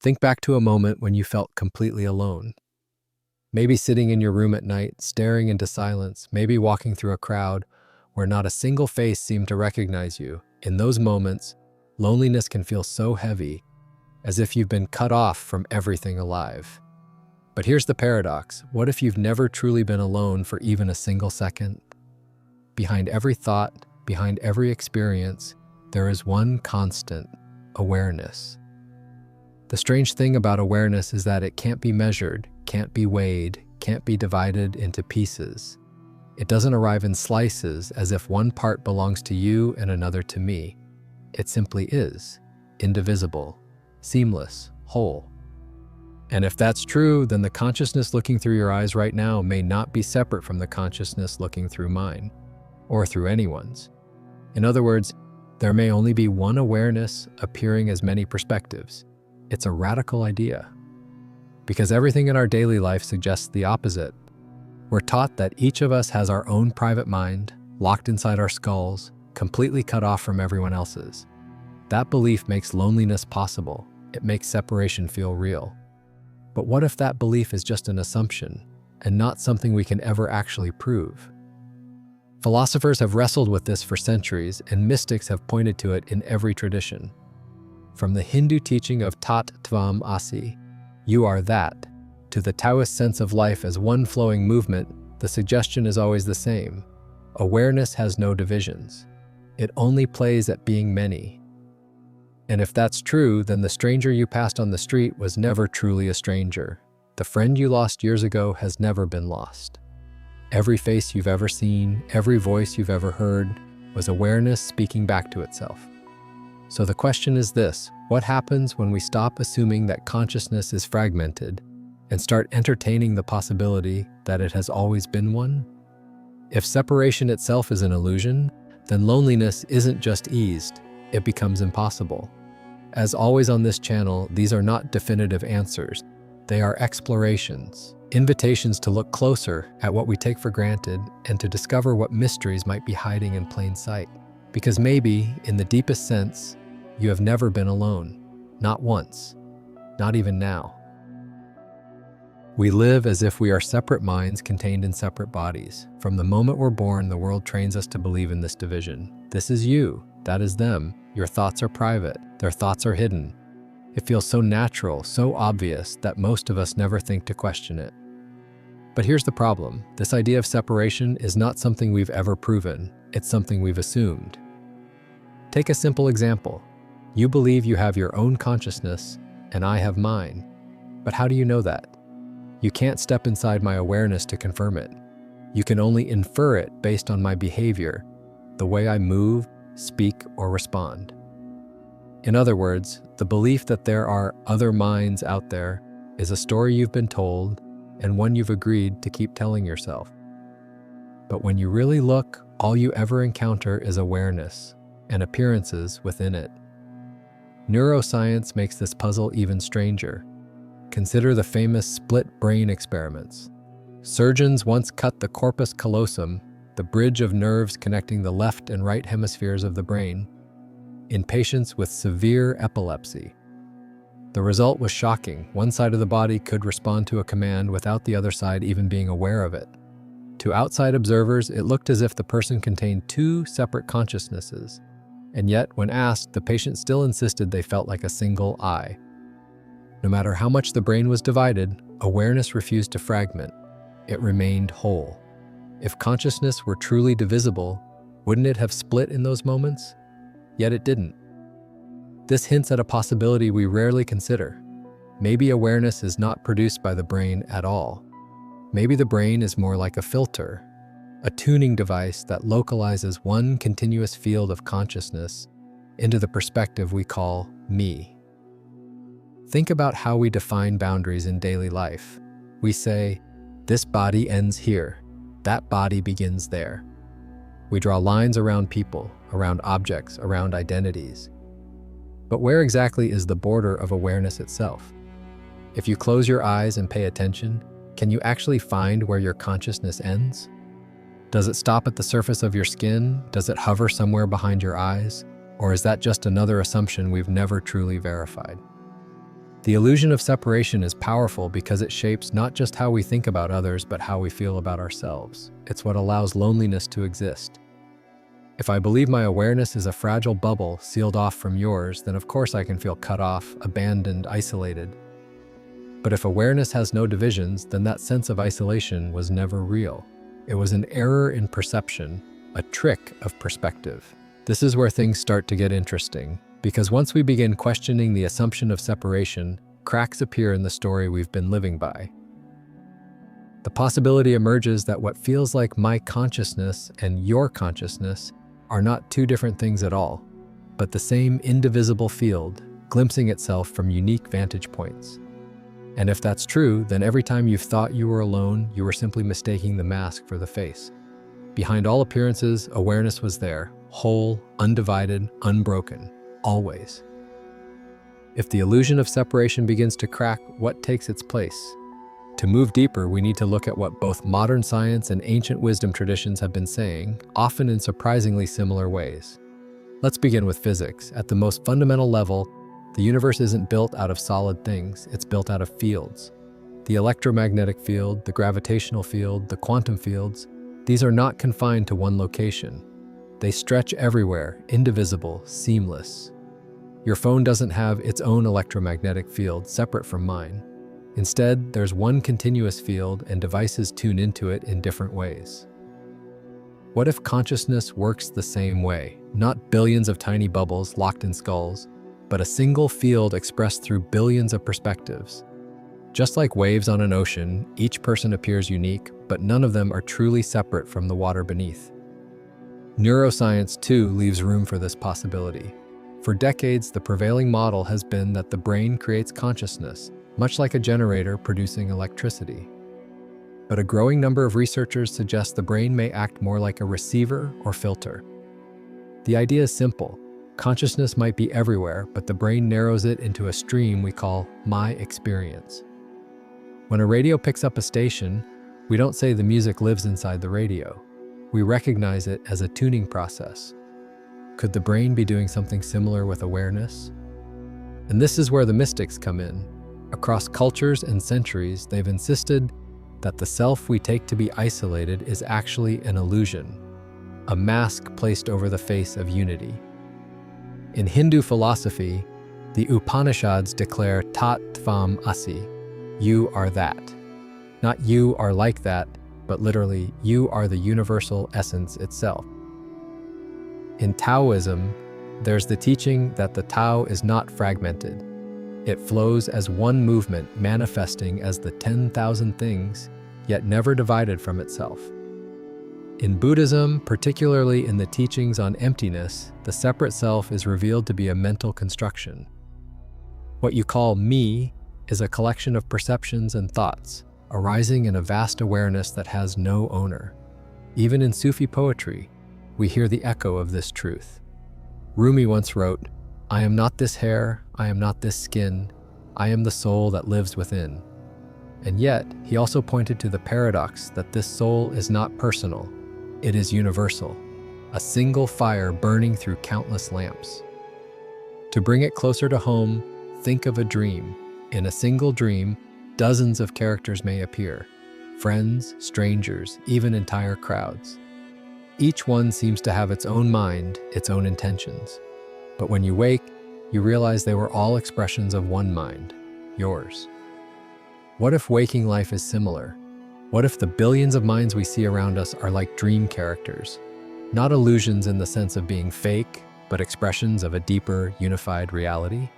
Think back to a moment when you felt completely alone. Maybe sitting in your room at night, staring into silence, maybe walking through a crowd where not a single face seemed to recognize you. In those moments, loneliness can feel so heavy, as if you've been cut off from everything alive. But here's the paradox. What if you've never truly been alone for even a single second? Behind every thought, behind every experience, there is one constant: awareness. The strange thing about awareness is that it can't be measured, can't be weighed, can't be divided into pieces. It doesn't arrive in slices as if one part belongs to you and another to me. It simply is, indivisible, seamless, whole. And if that's true, then the consciousness looking through your eyes right now may not be separate from the consciousness looking through mine, or through anyone's. In other words, there may only be one awareness appearing as many perspectives. It's a radical idea, because everything in our daily life suggests the opposite. We're taught that each of us has our own private mind, locked inside our skulls, completely cut off from everyone else's. That belief makes loneliness possible. It makes separation feel real. But what if that belief is just an assumption, and not something we can ever actually prove? Philosophers have wrestled with this for centuries, and mystics have pointed to it in every tradition. From the Hindu teaching of Tat Tvam Asi, you are that, to the Taoist sense of life as one flowing movement, the suggestion is always the same. Awareness has no divisions. It only plays at being many. And if that's true, then the stranger you passed on the street was never truly a stranger. The friend you lost years ago has never been lost. Every face you've ever seen, every voice you've ever heard, was awareness speaking back to itself. So the question is this: what happens when we stop assuming that consciousness is fragmented and start entertaining the possibility that it has always been one? If separation itself is an illusion, then loneliness isn't just eased, it becomes impossible. As always on this channel, these are not definitive answers. They are explorations, invitations to look closer at what we take for granted and to discover what mysteries might be hiding in plain sight. Because maybe, in the deepest sense, you have never been alone. Not once. Not even now. We live as if we are separate minds contained in separate bodies. From the moment we're born, the world trains us to believe in this division. This is you, that is them. Your thoughts are private, their thoughts are hidden. It feels so natural, so obvious, that most of us never think to question it. But here's the problem. This idea of separation is not something we've ever proven. It's something we've assumed. Take a simple example. You believe you have your own consciousness, and I have mine. But how do you know that? You can't step inside my awareness to confirm it. You can only infer it based on my behavior, the way I move, speak, or respond. In other words, the belief that there are other minds out there is a story you've been told and one you've agreed to keep telling yourself. But when you really look, all you ever encounter is awareness and appearances within it. Neuroscience makes this puzzle even stranger. Consider the famous split brain experiments. Surgeons once cut the corpus callosum, the bridge of nerves connecting the left and right hemispheres of the brain, in patients with severe epilepsy. The result was shocking. One side of the body could respond to a command without the other side even being aware of it. To outside observers, it looked as if the person contained two separate consciousnesses. And yet, when asked, the patient still insisted they felt like a single I. No matter how much the brain was divided, awareness refused to fragment. It remained whole. If consciousness were truly divisible, wouldn't it have split in those moments? Yet it didn't. This hints at a possibility we rarely consider. Maybe awareness is not produced by the brain at all. Maybe the brain is more like a filter, a tuning device that localizes one continuous field of consciousness into the perspective we call me. Think about how we define boundaries in daily life. We say, this body ends here, that body begins there. We draw lines around people, around objects, around identities. But where exactly is the border of awareness itself? If you close your eyes and pay attention, can you actually find where your consciousness ends? Does it stop at the surface of your skin? Does it hover somewhere behind your eyes? Or is that just another assumption we've never truly verified? The illusion of separation is powerful because it shapes not just how we think about others, but how we feel about ourselves. It's what allows loneliness to exist. If I believe my awareness is a fragile bubble sealed off from yours, then of course I can feel cut off, abandoned, isolated. But if awareness has no divisions, then that sense of isolation was never real. It was an error in perception, a trick of perspective. This is where things start to get interesting, because once we begin questioning the assumption of separation, cracks appear in the story we've been living by. The possibility emerges that what feels like my consciousness and your consciousness are not two different things at all, but the same indivisible field, glimpsing itself from unique vantage points. And if that's true, then every time you've thought you were alone, you were simply mistaking the mask for the face. Behind all appearances, awareness was there, whole, undivided, unbroken, always. If the illusion of separation begins to crack, what takes its place? To move deeper, we need to look at what both modern science and ancient wisdom traditions have been saying, often in surprisingly similar ways. Let's begin with physics. At the most fundamental level, the universe isn't built out of solid things, it's built out of fields. The electromagnetic field, the gravitational field, the quantum fields, these are not confined to one location. They stretch everywhere, indivisible, seamless. Your phone doesn't have its own electromagnetic field separate from mine. Instead, there's one continuous field and devices tune into it in different ways. What if consciousness works the same way? Not billions of tiny bubbles locked in skulls, but a single field expressed through billions of perspectives. Just like waves on an ocean, each person appears unique, but none of them are truly separate from the water beneath. Neuroscience, too, leaves room for this possibility. For decades, the prevailing model has been that the brain creates consciousness, much like a generator producing electricity. But a growing number of researchers suggest the brain may act more like a receiver or filter. The idea is simple. Consciousness might be everywhere, but the brain narrows it into a stream we call my experience. When a radio picks up a station, we don't say the music lives inside the radio. We recognize it as a tuning process. Could the brain be doing something similar with awareness? And this is where the mystics come in. Across cultures and centuries, they've insisted that the self we take to be isolated is actually an illusion, a mask placed over the face of unity. In Hindu philosophy, the Upanishads declare Tat Tvam Asi, you are that. Not you are like that, but literally, you are the universal essence itself. In Taoism, there's the teaching that the Tao is not fragmented. It flows as one movement, manifesting as the 10,000 things, yet never divided from itself. In Buddhism, particularly in the teachings on emptiness, the separate self is revealed to be a mental construction. What you call me is a collection of perceptions and thoughts, arising in a vast awareness that has no owner. Even in Sufi poetry, we hear the echo of this truth. Rumi once wrote, "I am not this hair, I am not this skin, I am the soul that lives within." And yet, he also pointed to the paradox that this soul is not personal, it is universal, a single fire burning through countless lamps. To bring it closer to home, think of a dream. In a single dream, dozens of characters may appear, friends, strangers, even entire crowds. Each one seems to have its own mind, its own intentions. But when you wake, you realize they were all expressions of one mind, yours. What if waking life is similar? What if the billions of minds we see around us are like dream characters? Not illusions in the sense of being fake, but expressions of a deeper, unified reality?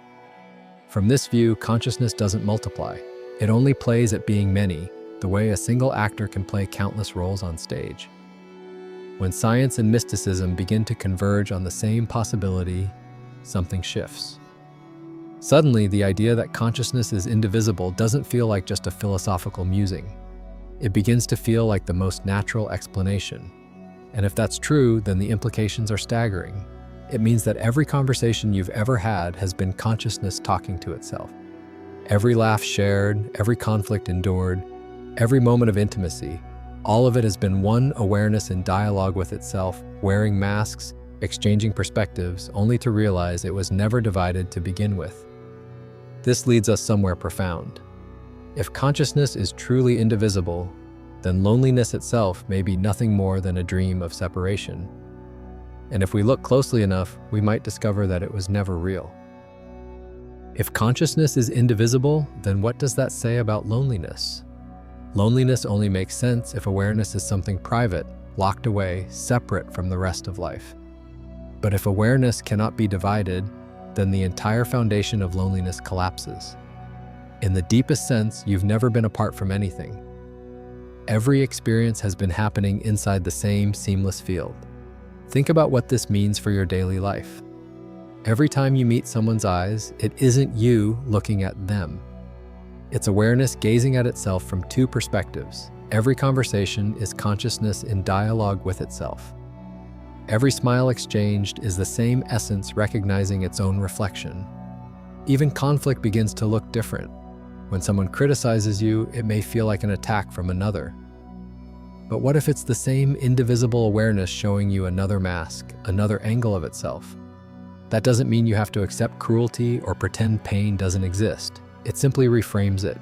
From this view, consciousness doesn't multiply. It only plays at being many, the way a single actor can play countless roles on stage. When science and mysticism begin to converge on the same possibility, something shifts. Suddenly, the idea that consciousness is indivisible doesn't feel like just a philosophical musing. It begins to feel like the most natural explanation. And if that's true, then the implications are staggering. It means that every conversation you've ever had has been consciousness talking to itself. Every laugh shared, every conflict endured, every moment of intimacy, all of it has been one awareness in dialogue with itself, wearing masks, exchanging perspectives, only to realize it was never divided to begin with. This leads us somewhere profound. If consciousness is truly indivisible, then loneliness itself may be nothing more than a dream of separation. And if we look closely enough, we might discover that it was never real. If consciousness is indivisible, then what does that say about loneliness? Loneliness only makes sense if awareness is something private, locked away, separate from the rest of life. But if awareness cannot be divided, then the entire foundation of loneliness collapses. In the deepest sense, you've never been apart from anything. Every experience has been happening inside the same seamless field. Think about what this means for your daily life. Every time you meet someone's eyes, it isn't you looking at them. It's awareness gazing at itself from two perspectives. Every conversation is consciousness in dialogue with itself. Every smile exchanged is the same essence recognizing its own reflection. Even conflict begins to look different. When someone criticizes you, it may feel like an attack from another. But what if it's the same indivisible awareness showing you another mask, another angle of itself? That doesn't mean you have to accept cruelty or pretend pain doesn't exist. It simply reframes it.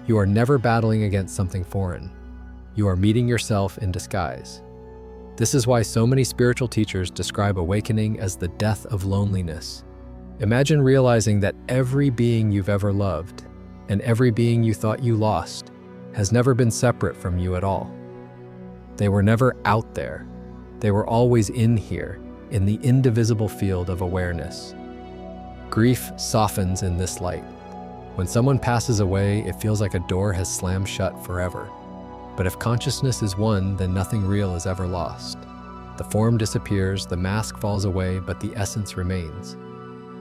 You are never battling against something foreign. You are meeting yourself in disguise. This is why so many spiritual teachers describe awakening as the death of loneliness. Imagine realizing that every being you've ever loved, and every being you thought you lost, has never been separate from you at all. They were never out there. They were always in here, in the indivisible field of awareness. Grief softens in this light. When someone passes away, it feels like a door has slammed shut forever. But if consciousness is one, then nothing real is ever lost. The form disappears, the mask falls away, but the essence remains.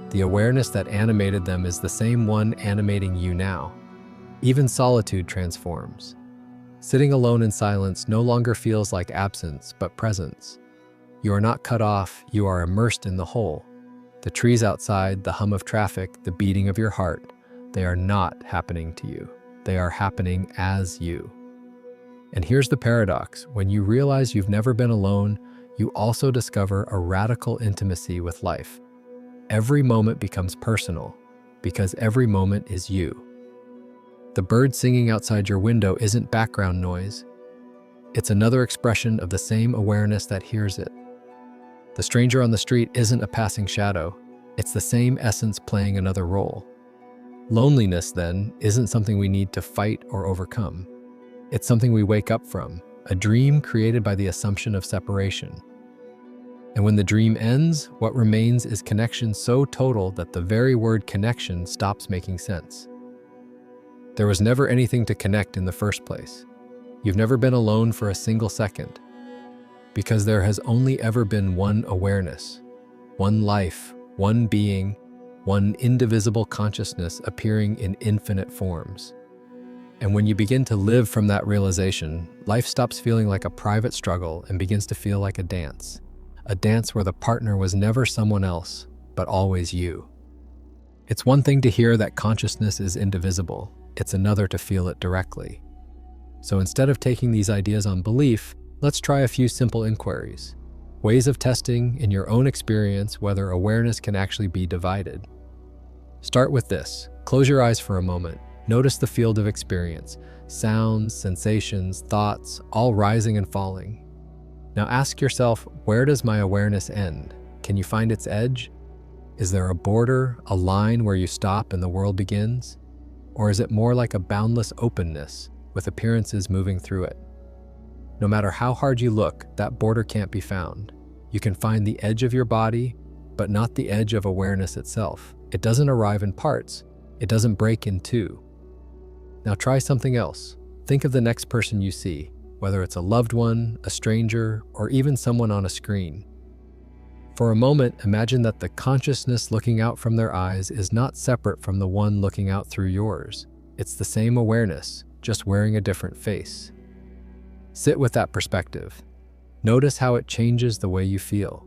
The awareness that animated them is the same one animating you now. Even solitude transforms. Sitting alone in silence no longer feels like absence, but presence. You are not cut off, you are immersed in the whole. The trees outside, the hum of traffic, the beating of your heart, they are not happening to you. They are happening as you. And here's the paradox. When you realize you've never been alone, you also discover a radical intimacy with life. Every moment becomes personal, because every moment is you. The bird singing outside your window isn't background noise. It's another expression of the same awareness that hears it. The stranger on the street isn't a passing shadow. It's the same essence playing another role. Loneliness, then, isn't something we need to fight or overcome. It's something we wake up from, a dream created by the assumption of separation. And when the dream ends, what remains is connection so total that the very word connection stops making sense. There was never anything to connect in the first place. You've never been alone for a single second, because there has only ever been one awareness, one life, one being, one indivisible consciousness appearing in infinite forms. And when you begin to live from that realization, life stops feeling like a private struggle and begins to feel like a dance where the partner was never someone else, but always you. It's one thing to hear that consciousness is indivisible, it's another to feel it directly. So instead of taking these ideas on belief, let's try a few simple inquiries, ways of testing in your own experience whether awareness can actually be divided. Start with this. Close your eyes for a moment. Notice the field of experience, sounds, sensations, thoughts, all rising and falling. Now ask yourself, where does my awareness end? Can you find its edge? Is there a border, a line where you stop and the world begins? Or is it more like a boundless openness with appearances moving through it? No matter how hard you look, that border can't be found. You can find the edge of your body, but not the edge of awareness itself. It doesn't arrive in parts. It doesn't break in two. Now try something else. Think of the next person you see, whether it's a loved one, a stranger, or even someone on a screen. For a moment, imagine that the consciousness looking out from their eyes is not separate from the one looking out through yours. It's the same awareness, just wearing a different face. Sit with that perspective. Notice how it changes the way you feel.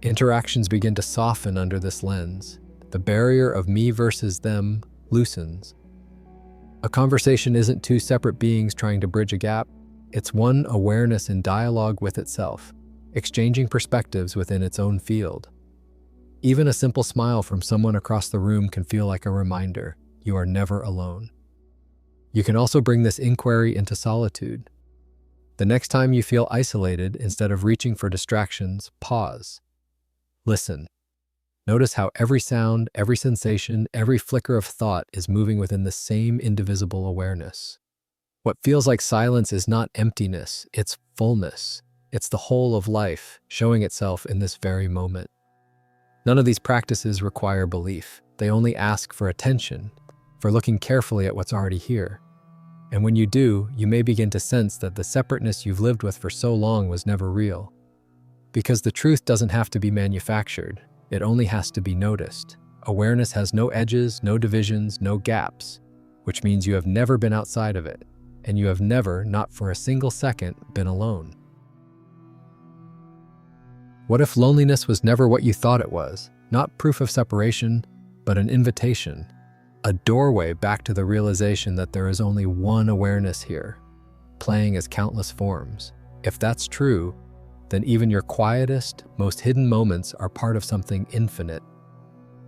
Interactions begin to soften under this lens. The barrier of me versus them loosens. A conversation isn't two separate beings trying to bridge a gap. It's one awareness in dialogue with itself, exchanging perspectives within its own field. Even a simple smile from someone across the room can feel like a reminder you are never alone. You can also bring this inquiry into solitude. The next time you feel isolated, instead of reaching for distractions, pause. Listen. Notice how every sound, every sensation, every flicker of thought is moving within the same indivisible awareness. What feels like silence is not emptiness, it's fullness. It's the whole of life, showing itself in this very moment. None of these practices require belief. They only ask for attention, for looking carefully at what's already here. And when you do, you may begin to sense that the separateness you've lived with for so long was never real. Because the truth doesn't have to be manufactured, it only has to be noticed. Awareness has no edges, no divisions, no gaps, which means you have never been outside of it, and you have never, not for a single second, been alone. What if loneliness was never what you thought it was? Not proof of separation, but an invitation. A doorway back to the realization that there is only one awareness here, playing as countless forms. If that's true, then even your quietest, most hidden moments are part of something infinite.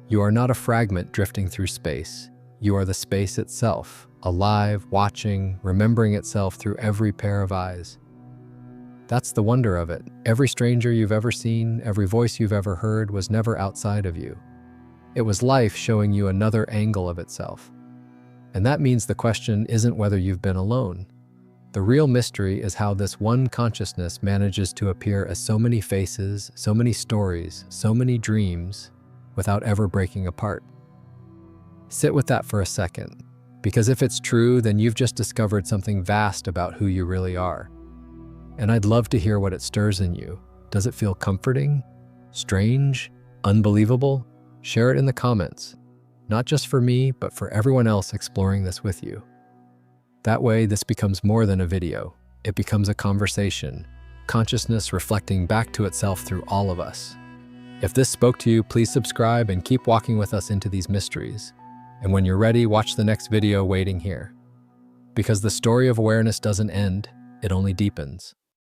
You are not a fragment drifting through space. You are the space itself, alive, watching, remembering itself through every pair of eyes. That's the wonder of it. Every stranger you've ever seen, every voice you've ever heard was never outside of you. It was life showing you another angle of itself. And that means the question isn't whether you've been alone. The real mystery is how this one consciousness manages to appear as so many faces, so many stories, so many dreams, without ever breaking apart. Sit with that for a second, because if it's true, then you've just discovered something vast about who you really are. And I'd love to hear what it stirs in you. Does it feel comforting? Strange? Unbelievable? Share it in the comments, not just for me, but for everyone else exploring this with you. That way, this becomes more than a video. It becomes a conversation, consciousness reflecting back to itself through all of us. If this spoke to you, please subscribe and keep walking with us into these mysteries. And when you're ready, watch the next video waiting here. Because the story of awareness doesn't end, it only deepens.